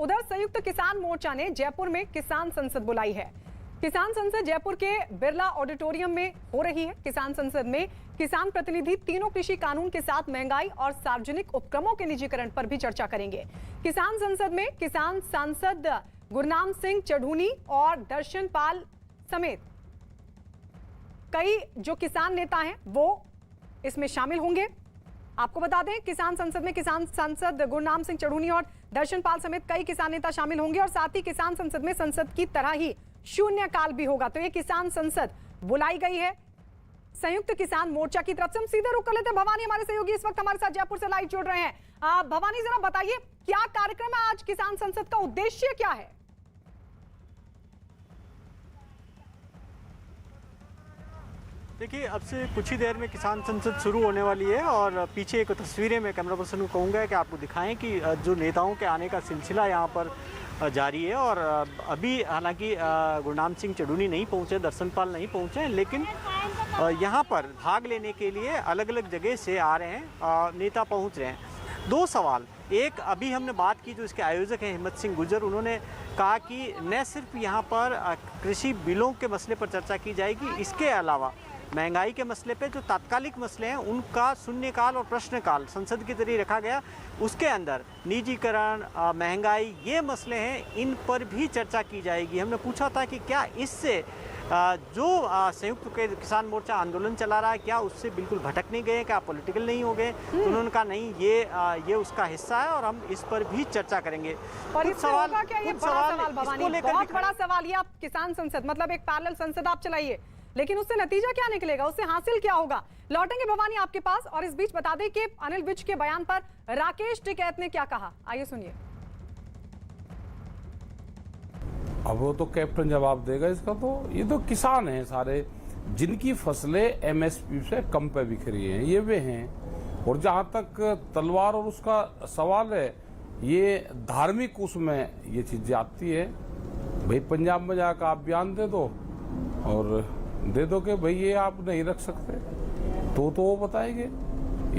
उधर संयुक्त किसान मोर्चा ने जयपुर में किसान संसद बुलाई है। किसान संसद जयपुर के बिरला ऑडिटोरियम में हो रही है। किसान संसद में किसान प्रतिनिधि तीनों कृषि कानून के साथ महंगाई और सार्वजनिक उपक्रमों के निजीकरण पर भी चर्चा करेंगे। किसान संसद में किसान सांसद गुरनाम सिंह चढ़ूनी और दर्शन पाल समेत कई जो किसान नेता हैं वो इसमें शामिल होंगे। आपको बता दें, किसान संसद में किसान सांसद गुरनाम सिंह चढ़ूनी और दर्शन पाल समेत कई किसान नेता शामिल होंगे और साथ ही किसान संसद में संसद की तरह ही शून्यकाल भी होगा। तो ये किसान संसद बुलाई गई है संयुक्त किसान मोर्चा की तरफ से। हम सीधे रुक कर लेते हैं। भवानी हमारे सहयोगी इस वक्त हमारे साथ जयपुर से लाइव जुड़ रहे हैं। भवानी, जरा बताइए क्या कार्यक्रम है आज, किसान संसद का उद्देश्य क्या है? देखिए, अब से कुछ ही देर में किसान संसद शुरू होने वाली है और पीछे एक तस्वीरें मैं कैमरा पर्सन को कहूँगा कि आपको दिखाएं कि जो नेताओं के आने का सिलसिला यहाँ पर जारी है। और अभी हालांकि गुरनाम सिंह चढ़ूनी नहीं पहुँचे, दर्शन पाल नहीं पहुँचे, लेकिन यहाँ पर भाग लेने के लिए अलग अलग जगह से आ रहे हैं नेता पहुँच रहे हैं। दो सवाल, एक अभी हमने बात की जो इसके आयोजक हैं हिम्मत सिंह गुर्जर, उन्होंने कहा कि न सिर्फ यहाँ पर कृषि बिलों के मसले पर चर्चा की जाएगी, इसके अलावा महंगाई के मसले पे जो तात्कालिक मसले हैं उनका शून्यकाल और प्रश्नकाल संसद के जरिए रखा गया। उसके अंदर निजीकरण, महंगाई, ये मसले हैं, इन पर भी चर्चा की जाएगी। हमने पूछा था कि क्या इससे जो संयुक्त किसान मोर्चा आंदोलन चला रहा है क्या उससे बिल्कुल भटक नहीं गए, क्या पॉलिटिकल नहीं हो गए? तो उन्होंने कहा नहीं, ये उसका हिस्सा है और हम इस पर भी चर्चा करेंगे। और सवाल बहुत बड़ा सवाल, ये आप किसान संसद मतलब एक पैरेलल संसद आप चलाइए, लेकिन उससे नतीजा क्या निकलेगा, उससे हासिल क्या होगा? लौटेंगे भवानी आपके पास। और इस बीच बता दें कि अनिल विज के बयान पर राकेश टिकैत ने क्या कहा, आइए सुनिए। अब वो तो कैप्टन जवाब देगा इसका। तो ये तो किसान हैं सारे जिनकी फसलें एमएसपी से कम पे बिक रही हैं, ये वे हैं। और जहां तक तलवार और उसका सवाल है, ये धार्मिक उसमें ये चीजें आती है। भाई पंजाब में जाकर आप बयान दे दो और दे दो कि भाई ये आप नहीं रख सकते, तो वो बताएंगे।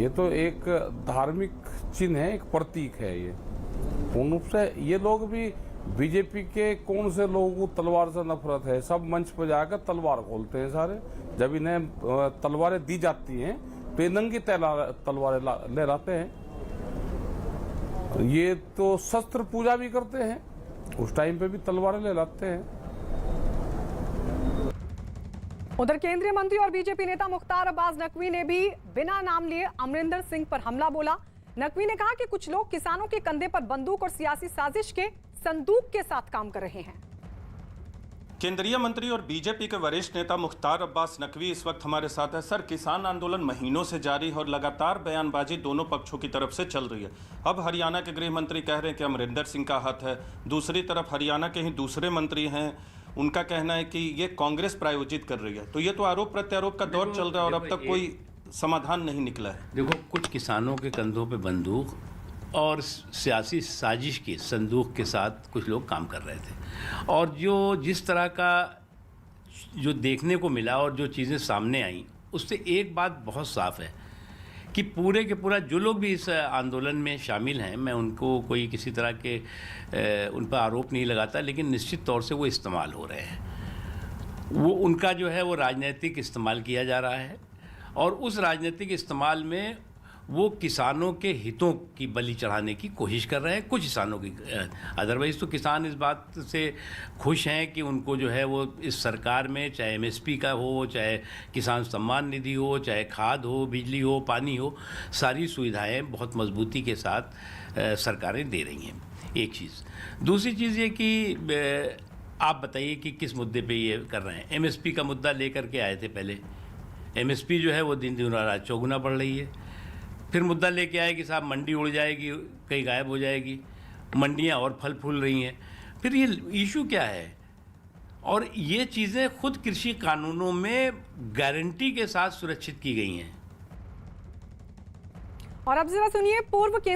ये तो एक धार्मिक चिन्ह है, एक प्रतीक है। ये पूर्ण रूप से ये लोग भी बीजेपी के कौन से लोगों को तलवार से नफरत है, सब मंच पर जाकर तलवार खोलते हैं सारे। जब इन्हें तलवारें दी जाती हैं तो ये नंगी तलवारें लहराते हैं। ये तो शस्त्र पूजा भी करते हैं, उस टाइम पे भी तलवारें लहराते हैं। उधर केंद्रीय मंत्री और बीजेपी नेता मुख्तार अब्बास नकवी ने भी बिना नाम लिए अमरिंदर सिंह पर हमला बोला। नकवी ने कहा कि कुछ लोग किसानों के कंधे पर बंदूक और सियासी साजिश के संदूक के साथ काम कर रहे हैं। केंद्रीय मंत्री और बीजेपी के वरिष्ठ नेता मुख्तार अब्बास नकवी इस वक्त हमारे साथ है। सर, किसान आंदोलन महीनों से जारी है और लगातार बयानबाजी दोनों पक्षों की तरफ से चल रही है। अब हरियाणा के गृह मंत्री कह रहे हैं कि अमरिंदर सिंह का हाथ है, दूसरी तरफ हरियाणा के ही दूसरे मंत्री हैं, उनका कहना है कि ये कांग्रेस प्रायोजित कर रही है। तो ये तो आरोप प्रत्यारोप का दौर चल रहा है और अब तक कोई समाधान नहीं निकला है। देखो, कुछ किसानों के कंधों पे बंदूक और सियासी साजिश के संदूक के साथ कुछ लोग काम कर रहे थे। और जिस तरह का जो देखने को मिला और जो चीज़ें सामने आई, उससे एक बात बहुत साफ है कि पूरे के पूरा जो लोग भी इस आंदोलन में शामिल हैं, मैं उनको कोई किसी तरह के उन पर आरोप नहीं लगाता, लेकिन निश्चित तौर से वो इस्तेमाल हो रहे हैं। वो उनका जो है वो राजनीतिक इस्तेमाल किया जा रहा है और उस राजनीतिक इस्तेमाल में वो किसानों के हितों की बलि चढ़ाने की कोशिश कर रहे हैं, कुछ किसानों की। अदरवाइज़ तो किसान इस बात से खुश हैं कि उनको जो है वो इस सरकार में, चाहे एमएसपी का हो, चाहे किसान सम्मान निधि हो, चाहे खाद हो, बिजली हो, पानी हो, सारी सुविधाएं बहुत मजबूती के साथ सरकारें दे रही हैं। एक चीज़। दूसरी चीज़ ये कि आप बताइए कि किस मुद्दे पे ये कर रहे हैं। एमएसपी का मुद्दा लेकर के आए थे पहले। एमएसपी जो है वो दिन दिन रात चौगुना बढ़ रही है। फिर मुद्दा लेके आए कि साहब मंडी उड़ जाएगी, कहीं गायब हो जाएगी, मंडियां और फल फूल रही हैं। फिर ये इशू क्या है? और ये चीज़ें खुद कृषि कानूनों में गारंटी के साथ सुरक्षित की गई हैं। और अब जरा सुनिए पूर्व केंद्रीय